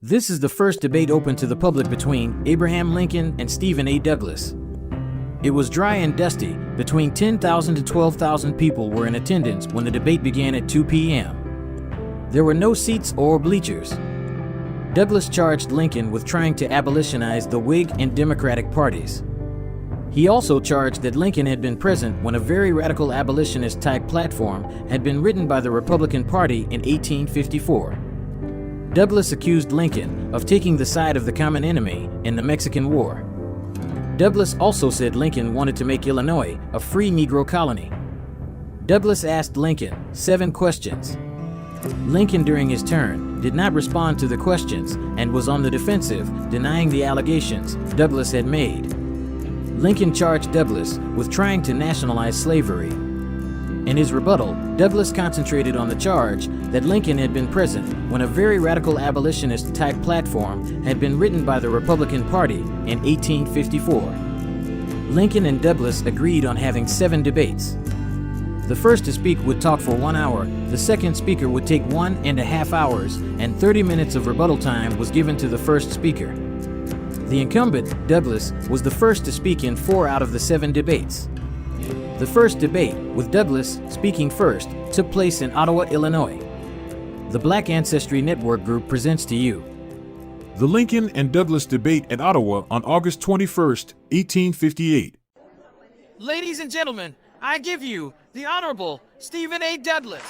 This is the first debate open to the public between Abraham Lincoln and Stephen A. Douglas. It was dry and dusty. Between 10,000 to 12,000 people were in attendance when the debate began at 2 p.m. There were no seats or bleachers. Douglas charged Lincoln with trying to abolitionize the Whig and Democratic parties. He also charged that Lincoln had been present when a very radical abolitionist-type platform had been written by the Republican Party in 1854. Douglas accused Lincoln of taking the side of the common enemy in the Mexican War. Douglas also said Lincoln wanted to make Illinois a free Negro colony. Douglas asked Lincoln 7 questions. Lincoln, during his turn, did not respond to the questions and was on the defensive, denying the allegations Douglas had made. Lincoln charged Douglas with trying to nationalize slavery. In his rebuttal, Douglas concentrated on the charge that Lincoln had been present when a very radical abolitionist-type platform had been written by the Republican Party in 1854. Lincoln and Douglas agreed on having 7 debates. The first to speak would talk for 1 hour, the second speaker would take 1.5 hours, and 30 minutes of rebuttal time was given to the first speaker. The incumbent, Douglas, was the first to speak in 4 out of the 7 debates. The first debate, with Douglas speaking first, took place in Ottawa, Illinois. The Black Ancestry Network Group presents to you the Lincoln and Douglas debate at Ottawa on August 21st, 1858. Ladies and gentlemen, I give you the Honorable Stephen A. Douglas.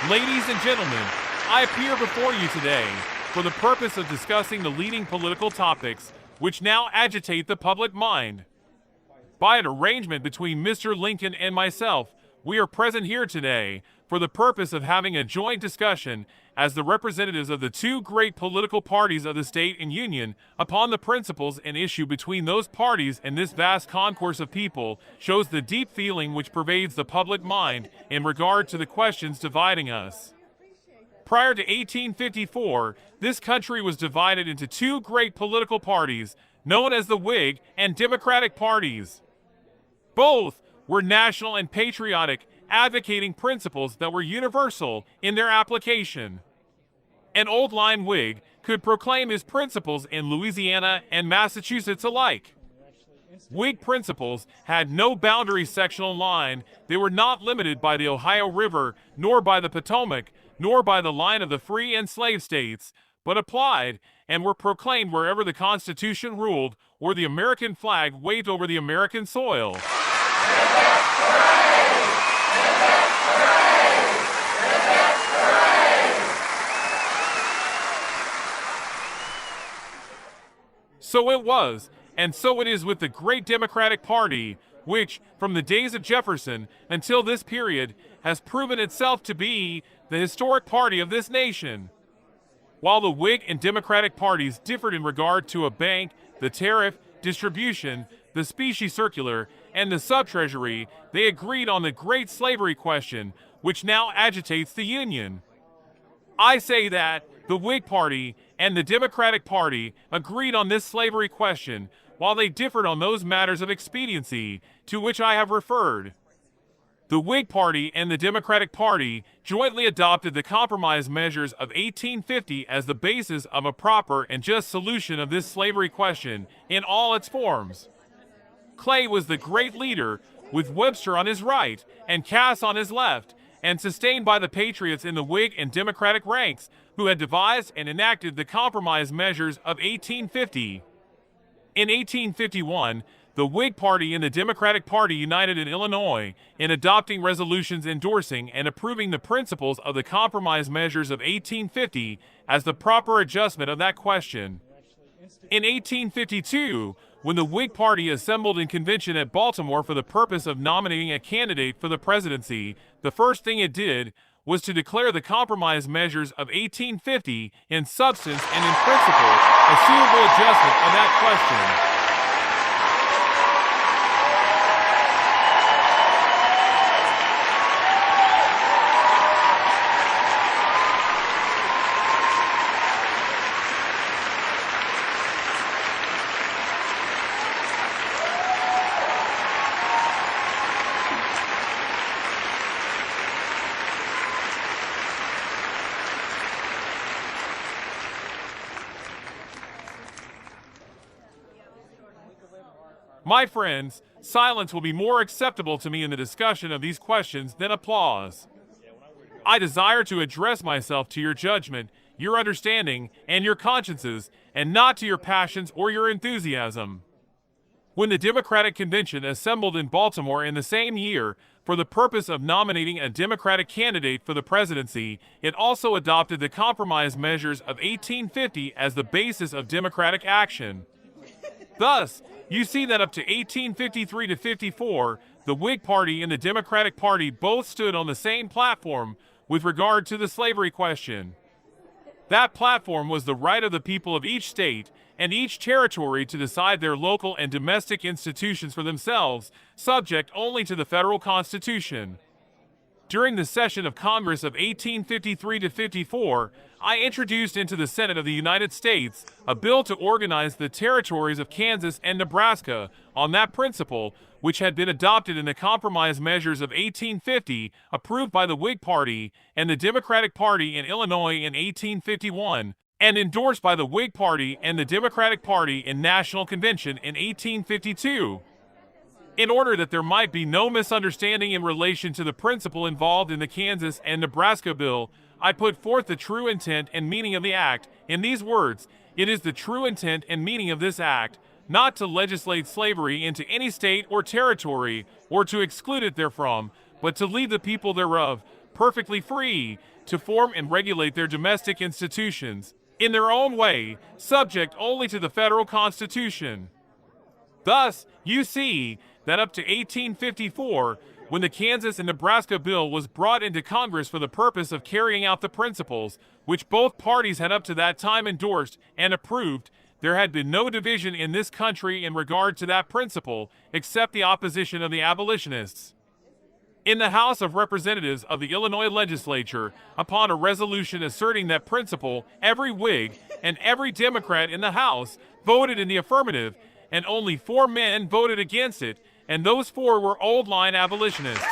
Ladies and gentlemen, I appear before you today for the purpose of discussing the leading political topics which now agitate the public mind. By an arrangement between Mr. Lincoln and myself, we are present here today for the purpose of having a joint discussion as the representatives of the 2 great political parties of the state and union upon the principles and issue between those parties and this vast concourse of people shows the deep feeling which pervades the public mind in regard to the questions dividing us. Prior to 1854, this country was divided into 2 great political parties known as the Whig and Democratic parties. Both were national and patriotic, advocating principles that were universal in their application. An old-line Whig could proclaim his principles in Louisiana and Massachusetts alike. Whig principles had no boundary sectional line. They were not limited by the Ohio River, nor by the Potomac, nor by the line of the free and slave states, but applied and were proclaimed wherever the Constitution ruled or the American flag waved over the American soil. So it was, and so it is with the great Democratic Party, which, from the days of Jefferson until this period, has proven itself to be the historic party of this nation. While the Whig and Democratic parties differed in regard to a bank, the tariff, distribution, the specie circular, and the subtreasury, they agreed on the great slavery question, which now agitates the Union. I say that the Whig Party and the Democratic Party agreed on this slavery question, while they differed on those matters of expediency to which I have referred. The Whig Party and the Democratic Party jointly adopted the compromise measures of 1850 as the basis of a proper and just solution of this slavery question in all its forms. Clay was the great leader, with Webster on his right and Cass on his left, and sustained by the patriots in the Whig and Democratic ranks, who had devised and enacted the compromise measures of 1850. In 1851, the Whig Party and the Democratic Party united in Illinois in adopting resolutions endorsing and approving the principles of the compromise measures of 1850 as the proper adjustment of that question. In 1852, when the Whig Party assembled in convention at Baltimore for the purpose of nominating a candidate for the presidency, the first thing it did was to declare the compromise measures of 1850 in substance and in principle a suitable adjustment of that question. My friends, silence will be more acceptable to me in the discussion of these questions than applause. I desire to address myself to your judgment, your understanding, and your consciences, and not to your passions or your enthusiasm. When the Democratic Convention assembled in Baltimore in the same year for the purpose of nominating a Democratic candidate for the presidency, it also adopted the compromise measures of 1850 as the basis of Democratic action. Thus, you see that up to 1853 to 54, the Whig Party and the Democratic Party both stood on the same platform with regard to the slavery question. That platform was the right of the people of each state and each territory to decide their local and domestic institutions for themselves, subject only to the federal Constitution. During the session of Congress of 1853 to 54, I introduced into the Senate of the United States a bill to organize the territories of Kansas and Nebraska on that principle, which had been adopted in the compromise measures of 1850, approved by the Whig Party and the Democratic Party in Illinois in 1851, and endorsed by the Whig Party and the Democratic Party in National Convention in 1852. In order that there might be no misunderstanding in relation to the principle involved in the Kansas and Nebraska bill, I put forth the true intent and meaning of the act in these words: it is the true intent and meaning of this act not to legislate slavery into any state or territory, or to exclude it therefrom, but to leave the people thereof perfectly free to form and regulate their domestic institutions in their own way, subject only to the federal Constitution. Thus, you see that up to 1854, when the Kansas and Nebraska bill was brought into Congress for the purpose of carrying out the principles which both parties had up to that time endorsed and approved, there had been no division in this country in regard to that principle, except the opposition of the abolitionists. In the House of Representatives of the Illinois legislature, upon a resolution asserting that principle, every Whig and every Democrat in the House voted in the affirmative, and only 4 men voted against it, and those 4 were old-line abolitionists.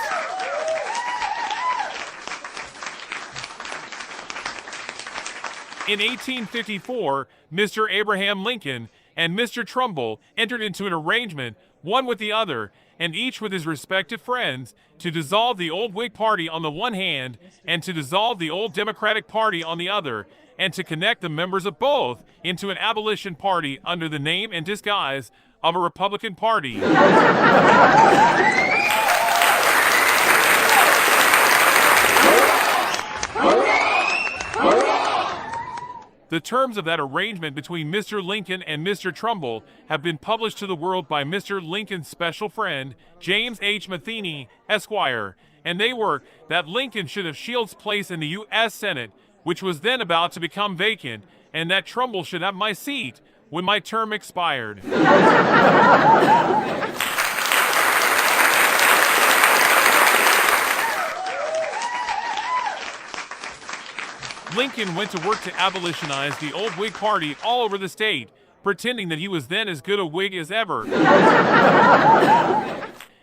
In 1854, Mr. Abraham Lincoln and Mr. Trumbull entered into an arrangement, one with the other, and each with his respective friends, to dissolve the old Whig Party on the one hand, and to dissolve the old Democratic Party on the other, and to connect the members of both into an abolition party under the name and disguise of a Republican Party. The terms of that arrangement between Mr. Lincoln and Mr. Trumbull have been published to the world by Mr. Lincoln's special friend, James H. Matheny, Esquire, and they were that Lincoln should have Shields' place in the U.S. Senate, which was then about to become vacant, and that Trumbull should have my seat when my term expired. Lincoln went to work to abolitionize the old Whig Party all over the state, pretending that he was then as good a Whig as ever.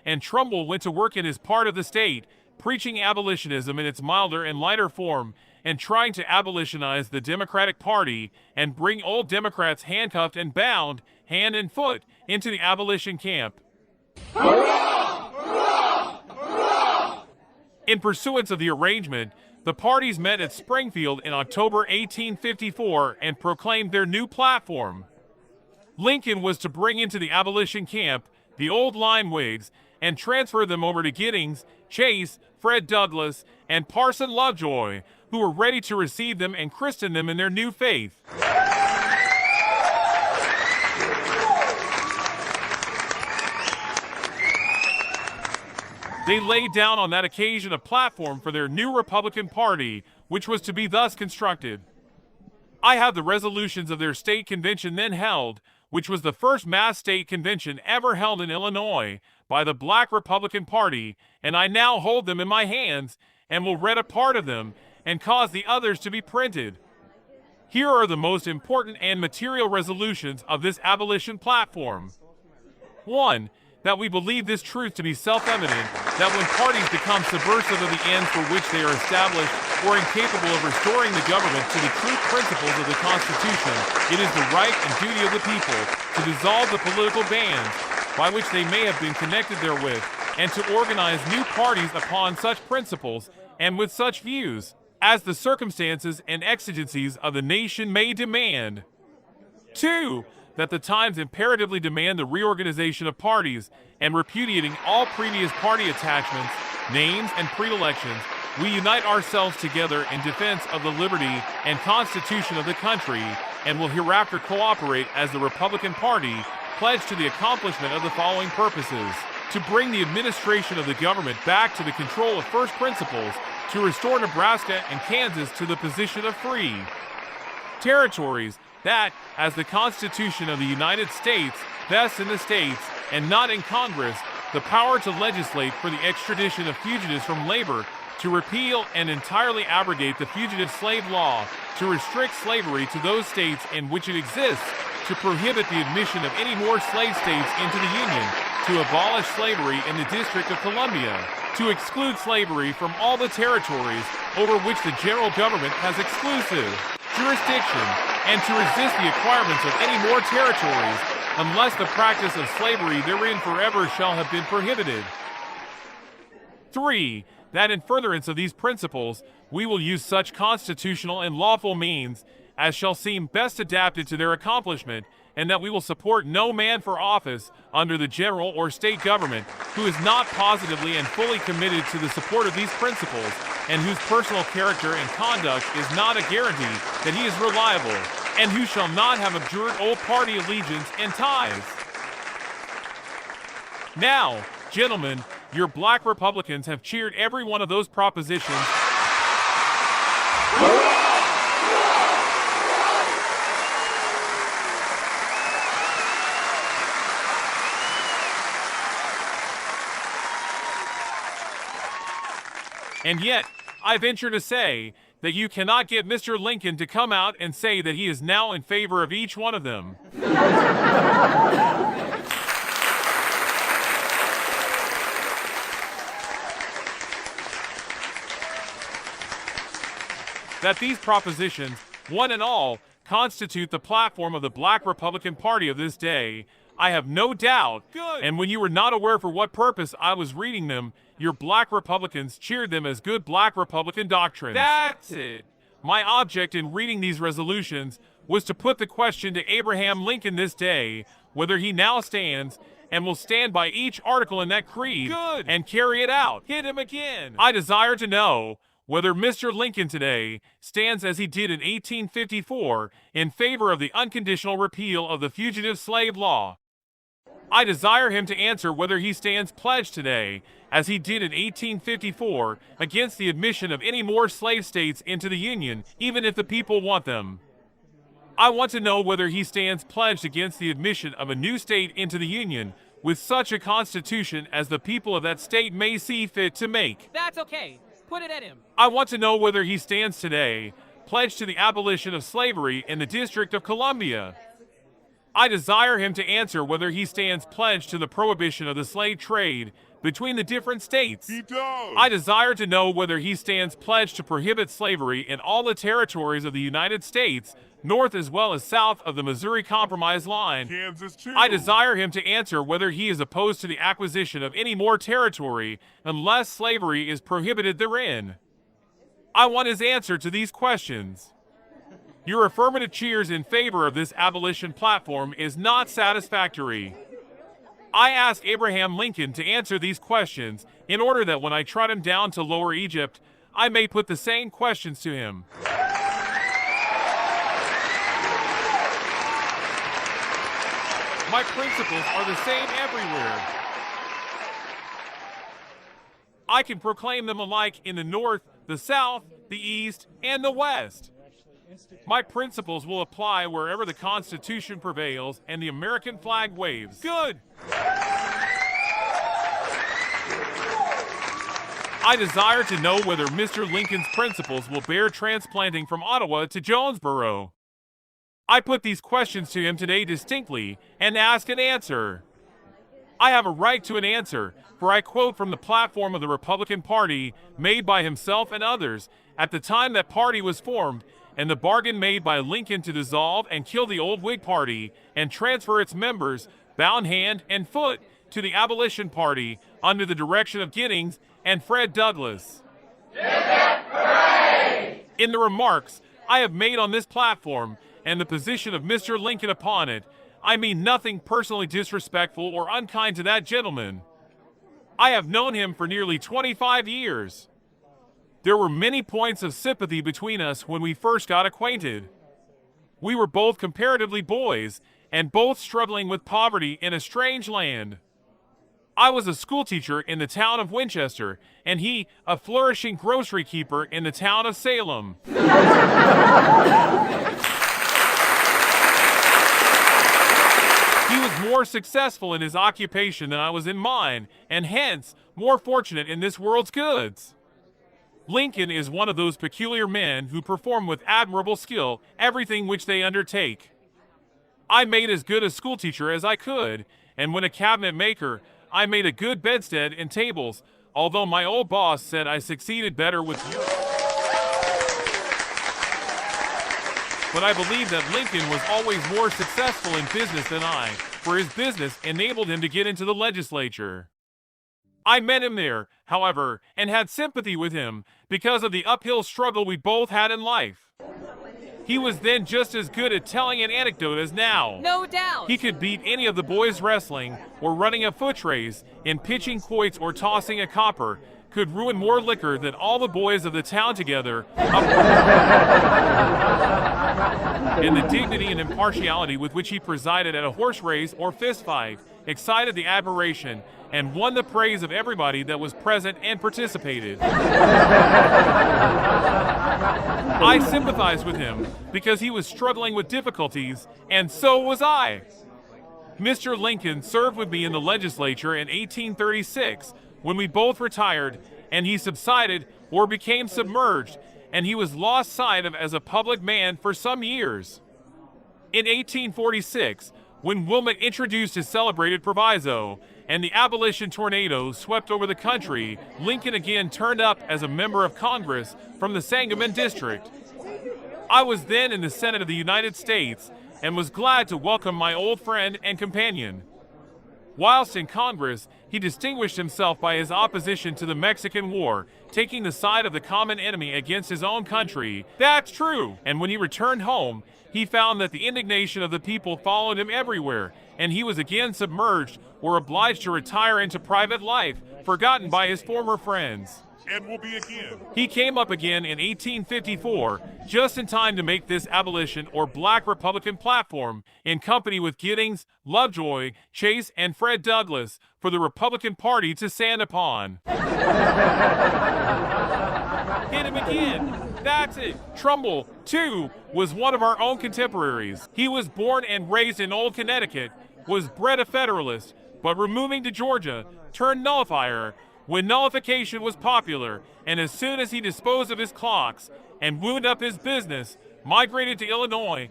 And Trumbull went to work in his part of the state, preaching abolitionism in its milder and lighter form, and trying to abolitionize the Democratic Party and bring old Democrats handcuffed and bound, hand and foot, into the abolition camp. Hurrah! Hurrah! Hurrah! In pursuance of the arrangement, the parties met at Springfield in October 1854 and proclaimed their new platform. Lincoln was to bring into the abolition camp the old line Whigs and transfer them over to Giddings, Chase, Fred Douglass, and Parson Lovejoy, who were ready to receive them and christen them in their new faith. They laid down on that occasion a platform for their new Republican Party, which was to be thus constructed. I have the resolutions of their state convention then held, which was the first mass state convention ever held in Illinois by the Black Republican Party, and I now hold them in my hands and will read a part of them and cause the others to be printed. Here are the most important and material resolutions of this abolition platform. 1. That we believe this truth to be self-evident, that when parties become subversive of the ends for which they are established or incapable of restoring the government to the true principles of the Constitution, it is the right and duty of the people to dissolve the political bands, by which they may have been connected therewith, and to organize new parties upon such principles and with such views as the circumstances and exigencies of the nation may demand. 2. That the times imperatively demand the reorganization of parties, and repudiating all previous party attachments, names, and predilections, we unite ourselves together in defense of the liberty and constitution of the country, and will hereafter cooperate as the Republican Party, pledged to the accomplishment of the following purposes: to bring the administration of the government back to the control of first principles, to restore Nebraska and Kansas to the position of free territories, that, as the Constitution of the United States vests in the states, and not in Congress, the power to legislate for the extradition of fugitives from labor, to repeal and entirely abrogate the fugitive slave law, to restrict slavery to those states in which it exists, to prohibit the admission of any more slave states into the Union, to abolish slavery in the District of Columbia, to exclude slavery from all the territories over which the general government has exclusive jurisdiction, and to resist the acquirements of any more territories, unless the practice of slavery therein forever shall have been prohibited. 3. That in furtherance of these principles, we will use such constitutional and lawful means as shall seem best adapted to their accomplishment, and that we will support no man for office under the general or state government who is not positively and fully committed to the support of these principles, and whose personal character and conduct is not a guarantee that he is reliable, and who shall not have abjured old party allegiance and ties. Now, gentlemen, your black Republicans have cheered every one of those propositions. And yet, I venture to say that you cannot get Mr. Lincoln to come out and say that he is now in favor of each one of them. That these propositions, one and all, constitute the platform of the Black Republican Party of this day, I have no doubt. Good. And when you were not aware for what purpose I was reading them, your black Republicans cheered them as good black Republican doctrines. That's it. My object in reading these resolutions was to put the question to Abraham Lincoln this day, whether he now stands and will stand by each article in that creed. Good. And carry it out. Hit him again. I desire to know whether Mr. Lincoln today stands as he did in 1854 in favor of the unconditional repeal of the fugitive slave law. I desire him to answer whether he stands pledged today, as he did in 1854, against the admission of any more slave states into the Union, even if the people want them. I want to know whether he stands pledged against the admission of a new state into the Union, with such a constitution as the people of that state may see fit to make. That's okay. Put it at him. I want to know whether he stands today pledged to the abolition of slavery in the District of Columbia. I desire him to answer whether he stands pledged to the prohibition of the slave trade between the different states. He does. I desire to know whether he stands pledged to prohibit slavery in all the territories of the United States, north as well as south of the Missouri Compromise line. Kansas too. I desire him to answer whether he is opposed to the acquisition of any more territory unless slavery is prohibited therein. I want his answer to these questions. Your affirmative cheers in favor of this abolition platform is not satisfactory. I ask Abraham Lincoln to answer these questions in order that when I trot him down to Lower Egypt, I may put the same questions to him. My principles are the same everywhere. I can proclaim them alike in the North, the South, the East, and the West. My principles will apply wherever the Constitution prevails and the American flag waves. Good! I desire to know whether Mr. Lincoln's principles will bear transplanting from Ottawa to Jonesboro. I put these questions to him today distinctly and ask an answer. I have a right to an answer, for I quote from the platform of the Republican Party made by himself and others at the time that party was formed, and the bargain made by Lincoln to dissolve and kill the old Whig Party and transfer its members bound hand and foot to the Abolition Party under the direction of Giddings and Fred Douglass. In the remarks I have made on this platform and the position of Mr. Lincoln upon it, I mean nothing personally disrespectful or unkind to that gentleman. I have known him for nearly 25 years. There were many points of sympathy between us when we first got acquainted. We were both comparatively boys and both struggling with poverty in a strange land. I was a schoolteacher in the town of Winchester, and he a flourishing grocery keeper in the town of Salem. He was more successful in his occupation than I was in mine, and hence more fortunate in this world's goods. Lincoln is one of those peculiar men who perform with admirable skill everything which they undertake. I made as good a schoolteacher as I could, and when a cabinet maker, I made a good bedstead and tables, although my old boss said I succeeded better with you. But I believe that Lincoln was always more successful in business than I, for his business enabled him to get into the legislature. I met him there, however, and had sympathy with him because of the uphill struggle we both had in life. He was then just as good at telling an anecdote as now. No doubt. He could beat any of the boys wrestling or running a foot race, in pitching quoits or tossing a copper, could ruin more liquor than all the boys of the town together. And the dignity and impartiality with which he presided at a horse race or fist fight excited the admiration and won the praise of everybody that was present and participated. I sympathized with him because he was struggling with difficulties, and so was I. Mr. Lincoln served with me in the legislature in 1836 when we both retired, and he subsided or became submerged, and he was lost sight of as a public man for some years. In 1846, when Wilmot introduced his celebrated proviso, and the abolition tornado swept over the country, Lincoln again turned up as a member of Congress from the Sangamon district. I was then in the Senate of the United States and was glad to welcome my old friend and companion. Whilst in Congress, he distinguished himself by his opposition to the Mexican War, taking the side of the common enemy against his own country. That's true! And when he returned home, he found that the indignation of the people followed him everywhere, and he was again submerged or obliged to retire into private life, forgotten by his former friends. And will be again. He came up again in 1854, just in time to make this abolition or Black Republican platform, in company with Giddings, Lovejoy, Chase, and Fred Douglass, for the Republican Party to stand upon. Hit him again. That's it. Trumbull, too, was one of our own contemporaries. He was born and raised in Old Connecticut, was bred a Federalist, but removing to Georgia, turned nullifier when nullification was popular, and as soon as he disposed of his clocks and wound up his business, migrated to Illinois,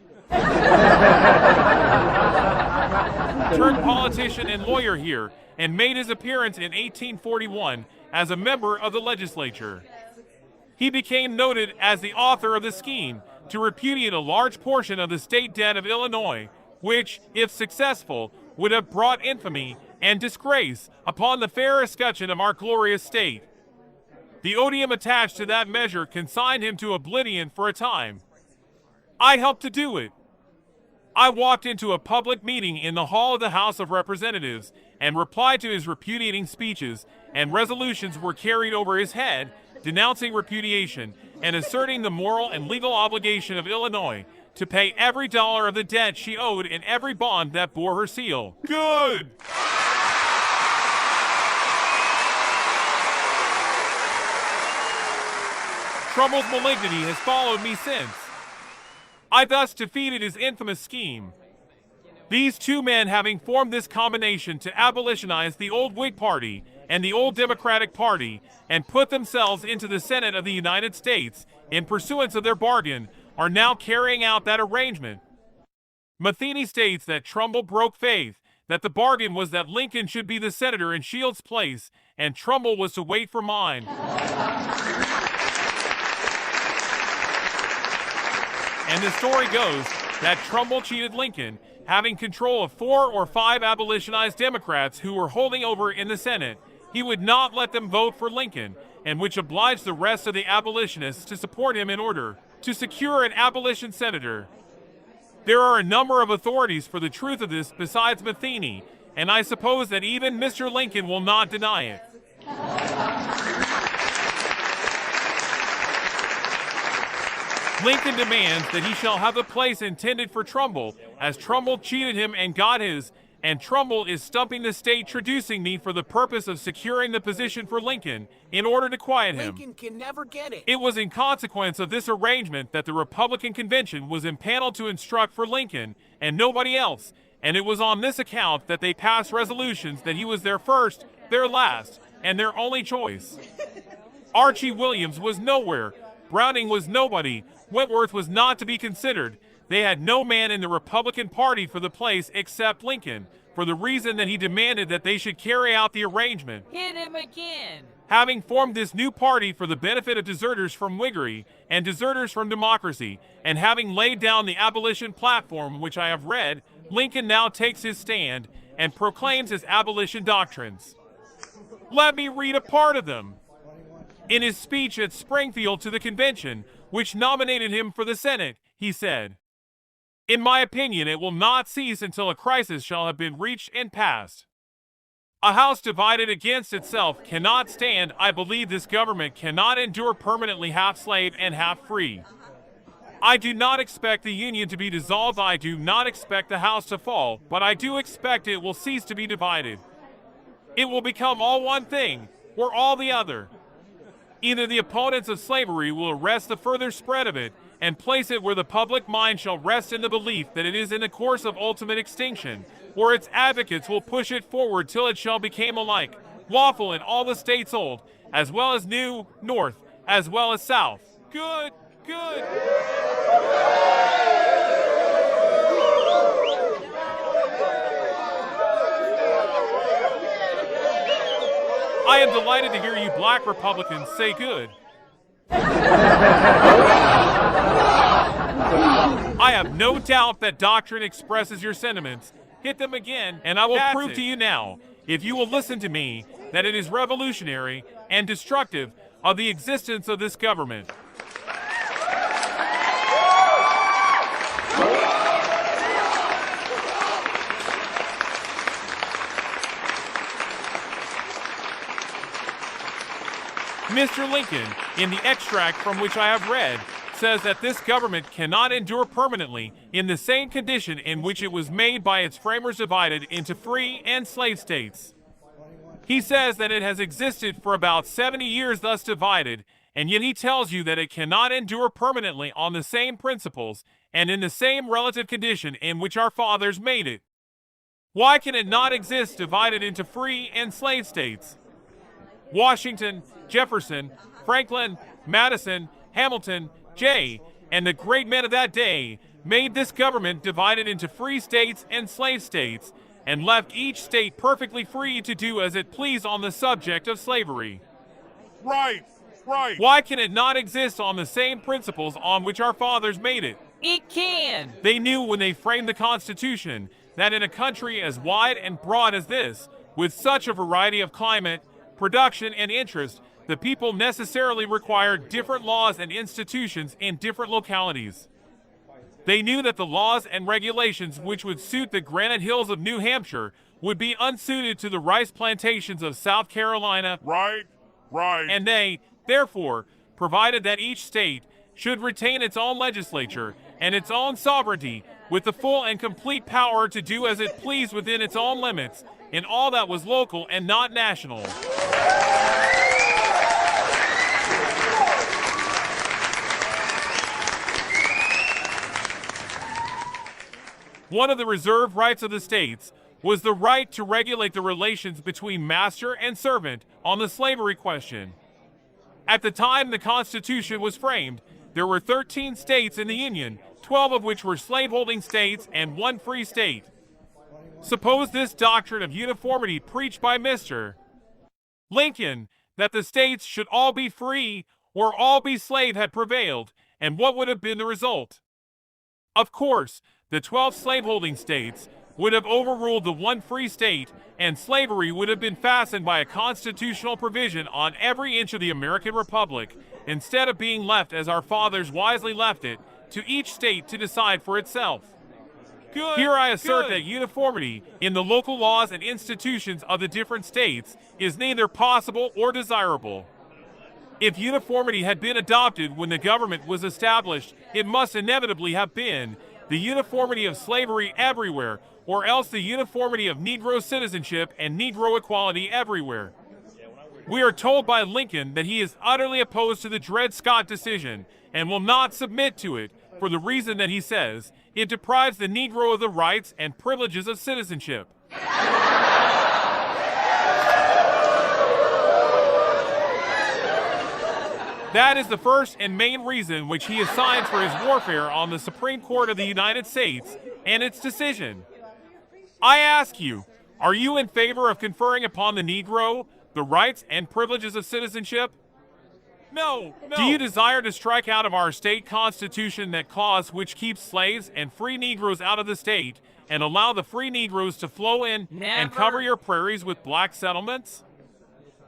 turned politician and lawyer here, and made his appearance in 1841 as a member of the legislature. He became noted as the author of the scheme to repudiate a large portion of the state debt of Illinois, which, if successful, would have brought infamy and disgrace upon the fair escutcheon of our glorious state. The odium attached to that measure consigned him to oblivion for a time. I helped to do it. I walked into a public meeting in the hall of the House of Representatives and replied to his repudiating speeches, and resolutions were carried over his head denouncing repudiation and asserting the moral and legal obligation of Illinois to pay every dollar of the debt she owed in every bond that bore her seal. Good! Trumbull's malignity has followed me since. I thus defeated his infamous scheme. These two men having formed this combination to abolitionize the old Whig Party and the old Democratic Party and put themselves into the Senate of the United States in pursuance of their bargain, are now carrying out that arrangement. Matheny states that Trumbull broke faith, that the bargain was that Lincoln should be the senator in Shields' place, and Trumbull was to wait for mine. And the story goes that Trumbull cheated Lincoln, having control of 4 or 5 abolitionized Democrats who were holding over in the Senate, he would not let them vote for Lincoln, and which obliged the rest of the abolitionists to support him in order to secure an abolition senator. There are a number of authorities for the truth of this besides Matheny, and I suppose that even Mr. Lincoln will not deny it. Lincoln demands that he shall have the place intended for Trumbull, as Trumbull cheated him and got his, and Trumbull is stumping the state traducing me for the purpose of securing the position for Lincoln in order to quiet him. Lincoln can never get it. It was in consequence of this arrangement that the Republican convention was impaneled to instruct for Lincoln and nobody else, and it was on this account that they passed resolutions that he was their first, their last, and their only choice. Archie Williams was nowhere, Browning was nobody, Wentworth was not to be considered. They had no man in the Republican Party for the place except Lincoln, for the reason that he demanded that they should carry out the arrangement. Hit him again. Having formed this new party for the benefit of deserters from Whiggery and deserters from democracy, and having laid down the abolition platform which I have read, Lincoln now takes his stand and proclaims his abolition doctrines. Let me read a part of them. In his speech at Springfield to the convention, which nominated him for the Senate, he said, "In my opinion, it will not cease until a crisis shall have been reached and passed. A house divided against itself cannot stand. I believe this government cannot endure permanently half slave and half free. I do not expect the Union to be dissolved. I do not expect the house to fall, but I do expect it will cease to be divided. It will become all one thing, or all the other. Either the opponents of slavery will arrest the further spread of it and place it where the public mind shall rest in the belief that it is in the course of ultimate extinction, or its advocates will push it forward till it shall become alike lawful in all the states old, as well as new, north, as well as south." Good, good. I am delighted to hear you black Republicans say good. I have no doubt that doctrine expresses your sentiments. Hit them again, and I will prove to you now, if you will listen to me, that it is revolutionary and destructive of the existence of this government. Mr. Lincoln, in the extract from which I have read, says that this government cannot endure permanently in the same condition in which it was made by its framers divided into free and slave states. He says that it has existed for about 70 years thus divided, and yet he tells you that it cannot endure permanently on the same principles and in the same relative condition in which our fathers made it. Why can it not exist divided into free and slave states? Washington, Jefferson, Franklin, Madison, Hamilton, Jay, and the great men of that day made this government divided into free states and slave states, and left each state perfectly free to do as it pleased on the subject of slavery. Right, right. Why can it not exist on the same principles on which our fathers made it? It can. They knew when they framed the Constitution that in a country as wide and broad as this, with such a variety of climate, production, and interest, the people necessarily required different laws and institutions in different localities. They knew that the laws and regulations which would suit the granite hills of New Hampshire would be unsuited to the rice plantations of South Carolina. Right, right. And they, therefore, provided that each state should retain its own legislature and its own sovereignty, with the full and complete power to do as it pleased within its own limits, in all that was local and not national. One of the reserved rights of the states was the right to regulate the relations between master and servant on the slavery question. At the time the Constitution was framed, there were 13 states in the Union, 12 of which were slaveholding states and 1 free state. Suppose this doctrine of uniformity preached by Mr. Lincoln, that the states should all be free or all be slave, had prevailed, and what would have been the result? Of course, the 12 slaveholding states would have overruled the one free state, and slavery would have been fastened by a constitutional provision on every inch of the American Republic, instead of being left as our fathers wisely left it, to each state to decide for itself. Good. Here I assert Good. that uniformity in the local laws and institutions of the different states is neither possible or desirable. If uniformity had been adopted when the government was established, it must inevitably have been the uniformity of slavery everywhere, or else the uniformity of Negro citizenship and Negro equality everywhere. We are told by Lincoln that he is utterly opposed to the Dred Scott decision and will not submit to it for the reason that he says it deprives the Negro of the rights and privileges of citizenship. That is the first and main reason which he assigns for his warfare on the Supreme Court of the United States and its decision. I ask you, are you in favor of conferring upon the Negro the rights and privileges of citizenship? No. Do you desire to strike out of our state constitution that clause which keeps slaves and free Negroes out of the state and allow the free Negroes to flow in and Never. cover your prairies with black settlements?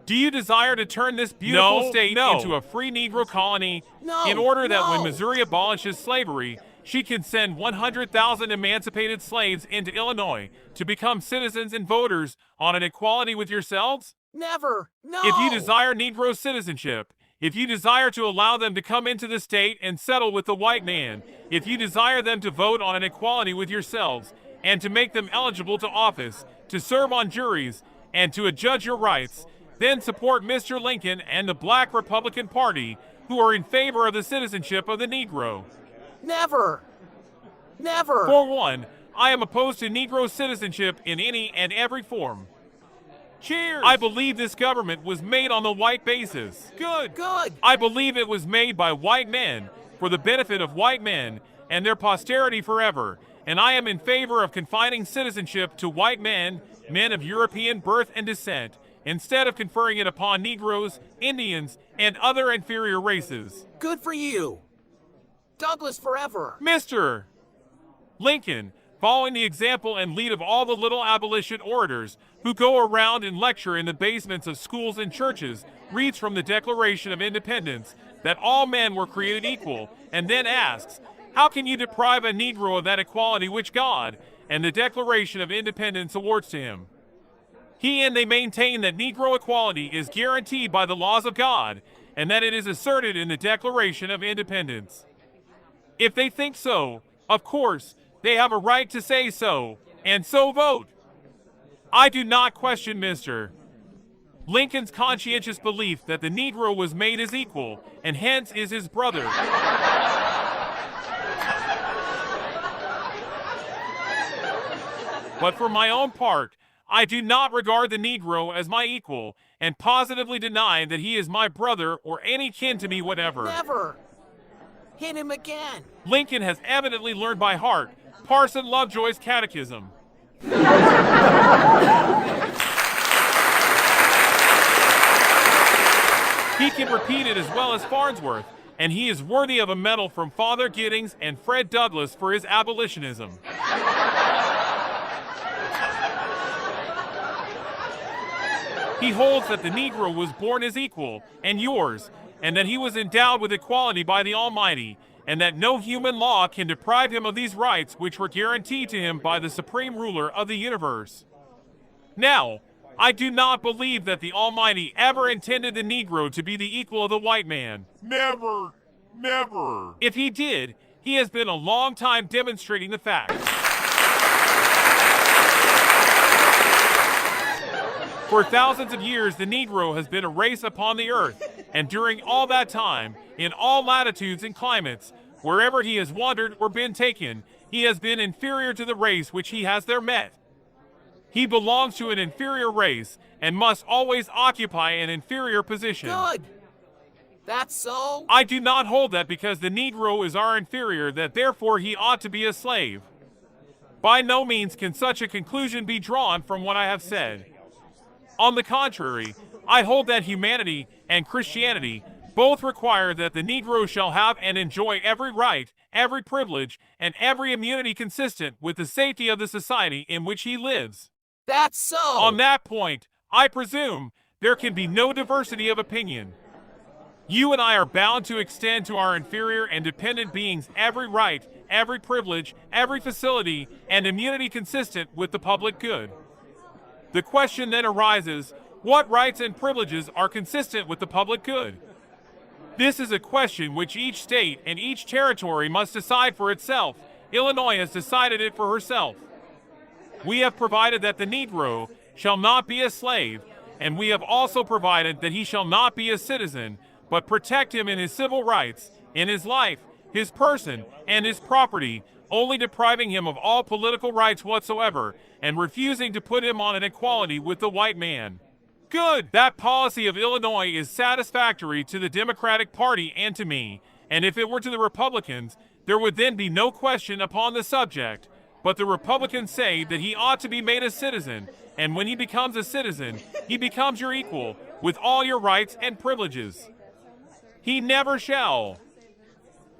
Do you desire to turn this beautiful state into a free Negro colony in order that when Missouri abolishes slavery, she can send 100,000 emancipated slaves into Illinois to become citizens and voters on an equality with yourselves? Never. No. If you desire Negro citizenship, if you desire to allow them to come into the state and settle with the white man, if you desire them to vote on an equality with yourselves, and to make them eligible to office, to serve on juries, and to adjudge your rights, then support Mr. Lincoln and the Black Republican Party, who are in favor of the citizenship of the Negro. Never. For one, I am opposed to Negro citizenship in any and every form. Cheers. I believe this government was made on the white basis. Good. I believe it was made by white men, for the benefit of white men and their posterity forever, and I am in favor of confining citizenship to white men, men of European birth and descent, instead of conferring it upon Negroes, Indians, and other inferior races. Good for you. Douglas forever. Mr. Lincoln, following the example and lead of all the little abolition orators who go around and lecture in the basements of schools and churches, reads from the Declaration of Independence that all men were created equal, and then asks, how can you deprive a Negro of that equality which God and the Declaration of Independence awards to him? He and they maintain that Negro equality is guaranteed by the laws of God, and that it is asserted in the Declaration of Independence. If they think so, of course, they have a right to say so, and so vote. I do not question Mr. Lincoln's conscientious belief that the Negro was made as equal, and hence is his brother. But for my own part, I do not regard the Negro as my equal, and positively deny that he is my brother or any kin to me whatever. Never. Hit him again. Lincoln has evidently learned by heart Parson Lovejoy's catechism. He can repeat it as well as Farnsworth, and he is worthy of a medal from Father Giddings and Fred Douglass for his abolitionism. He holds that the Negro was born as equal, and yours, and that he was endowed with equality by the Almighty, and that no human law can deprive him of these rights which were guaranteed to him by the supreme ruler of the universe. Now, I do not believe that the Almighty ever intended the Negro to be the equal of the white man. Never. If he did, he has been a long time demonstrating the fact. For thousands of years, the Negro has been a race upon the earth, and during all that time, in all latitudes and climates, wherever he has wandered or been taken, he has been inferior to the race which he has there met. He belongs to an inferior race and must always occupy an inferior position. Good. That's so? I do not hold that because the Negro is our inferior, that therefore he ought to be a slave. By no means can such a conclusion be drawn from what I have said. On the contrary, I hold that humanity and Christianity Both require that the Negro shall have and enjoy every right, every privilege, and every immunity consistent with the safety of the society in which he lives. That's so. On that point, I presume there can be no diversity of opinion. You and I are bound to extend to our inferior and dependent beings every right, every privilege, every facility, and immunity consistent with the public good. The question then arises, what rights and privileges are consistent with the public good? This is a question which each state and each territory must decide for itself. Illinois has decided it for herself. We have provided that the Negro shall not be a slave, and we have also provided that he shall not be a citizen, but protect him in his civil rights, in his life, his person, and his property, only depriving him of all political rights whatsoever, and refusing to put him on an equality with the white man. Good! That policy of Illinois is satisfactory to the Democratic Party and to me, and if it were to the Republicans, there would then be no question upon the subject. But the Republicans say that he ought to be made a citizen, and when he becomes a citizen, he becomes your equal, with all your rights and privileges. He never shall.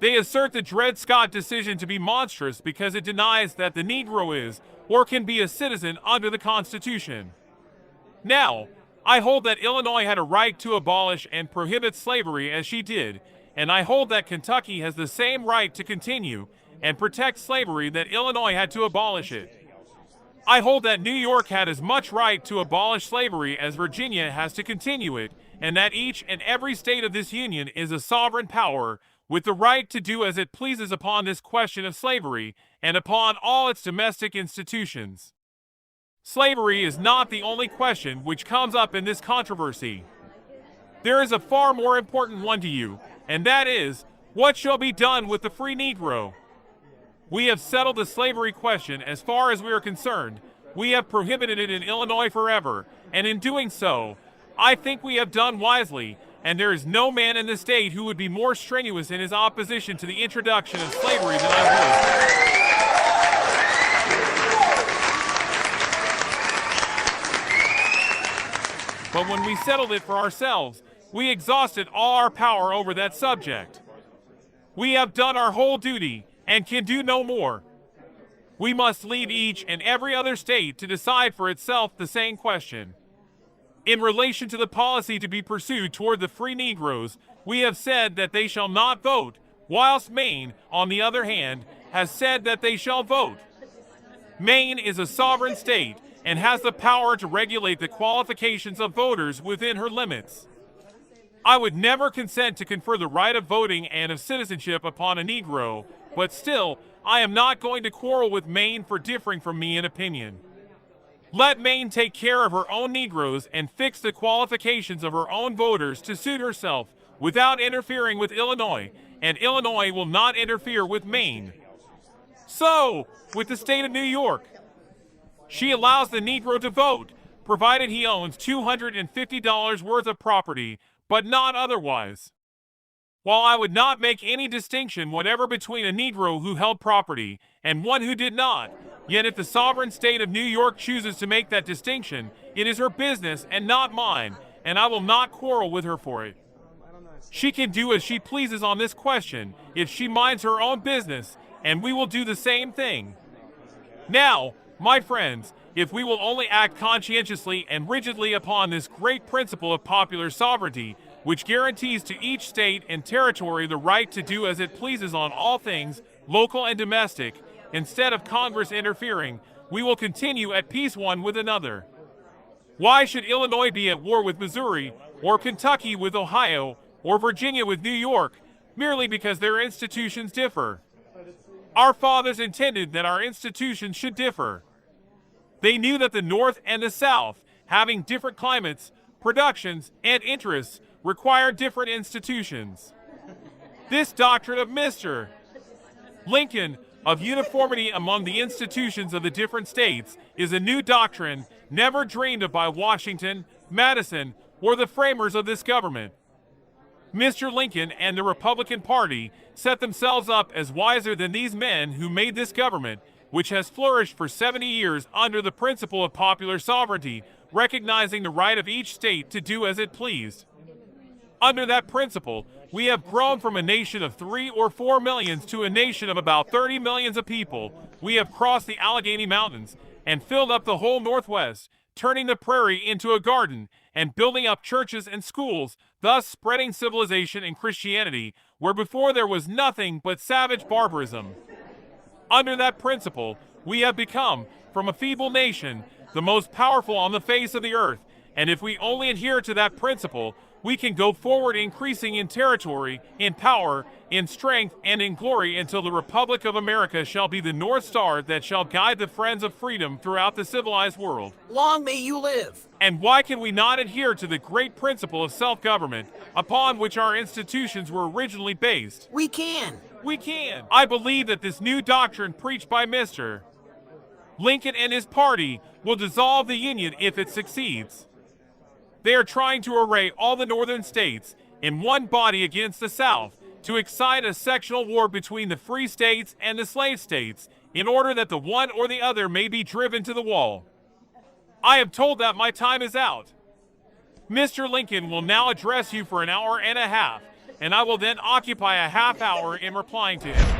They assert the Dred Scott decision to be monstrous because it denies that the Negro is, or can be a citizen under the Constitution. Now, I hold that Illinois had a right to abolish and prohibit slavery as she did, and I hold that Kentucky has the same right to continue and protect slavery that Illinois had to abolish it. I hold that New York had as much right to abolish slavery as Virginia has to continue it, and that each and every state of this union is a sovereign power with the right to do as it pleases upon this question of slavery and upon all its domestic institutions. Slavery is not the only question which comes up in this controversy. There is a far more important one to you, and that is, what shall be done with the free Negro? We have settled the slavery question as far as we are concerned. We have prohibited it in Illinois forever, and in doing so, I think we have done wisely, and there is no man in the state who would be more strenuous in his opposition to the introduction of slavery than I would. But when we settled it for ourselves, we exhausted all our power over that subject. We have done our whole duty and can do no more. We must leave each and every other state to decide for itself the same question. In relation to the policy to be pursued toward the free Negroes, we have said that they shall not vote, whilst Maine, on the other hand, has said that they shall vote. Maine is a sovereign state and has the power to regulate the qualifications of voters within her limits. I would never consent to confer the right of voting and of citizenship upon a Negro, but still, I am not going to quarrel with Maine for differing from me in opinion. Let Maine take care of her own Negroes and fix the qualifications of her own voters to suit herself without interfering with Illinois, and Illinois will not interfere with Maine. So, with the state of New York, she allows the Negro to vote, provided he owns $250 worth of property, but not otherwise. While I would not make any distinction whatever between a Negro who held property and one who did not, yet if the sovereign state of New York chooses to make that distinction, it is her business and not mine, and I will not quarrel with her for it. She can do as she pleases on this question if she minds her own business, and we will do the same thing. Now, my friends, if we will only act conscientiously and rigidly upon this great principle of popular sovereignty, which guarantees to each state and territory the right to do as it pleases on all things, local and domestic, instead of Congress interfering, we will continue at peace one with another. Why should Illinois be at war with Missouri, or Kentucky with Ohio, or Virginia with New York, merely because their institutions differ? Our fathers intended that our institutions should differ. They knew that the North and the South, having different climates, productions, and interests, require different institutions. This doctrine of Mr. Lincoln of uniformity among the institutions of the different states is a new doctrine never dreamed of by Washington, Madison, or the framers of this government. Mr. Lincoln and the Republican Party set themselves up as wiser than these men who made this government, which has flourished for 70 years under the principle of popular sovereignty, recognizing the right of each state to do as it pleased. Under that principle, we have grown from a nation of 3 or 4 millions to a nation of about 30 millions of people. We have crossed the Allegheny Mountains and filled up the whole Northwest, turning the prairie into a garden and building up churches and schools, thus spreading civilization and Christianity where before there was nothing but savage barbarism. Under that principle, we have become, from a feeble nation, the most powerful on the face of the earth, and if we only adhere to that principle, we can go forward increasing in territory, in power, in strength, and in glory until the Republic of America shall be the North Star that shall guide the friends of freedom throughout the civilized world. Long may you live. And why can we not adhere to the great principle of self-government upon which our institutions were originally based? We can. We can. I believe that this new doctrine preached by Mr. Lincoln and his party will dissolve the Union if it succeeds. They are trying to array all the northern states in one body against the South to excite a sectional war between the free states and the slave states in order that the one or the other may be driven to the wall. I am told that my time is out. Mr. Lincoln will now address you for an hour and a half, and I will then occupy a half hour in replying to him.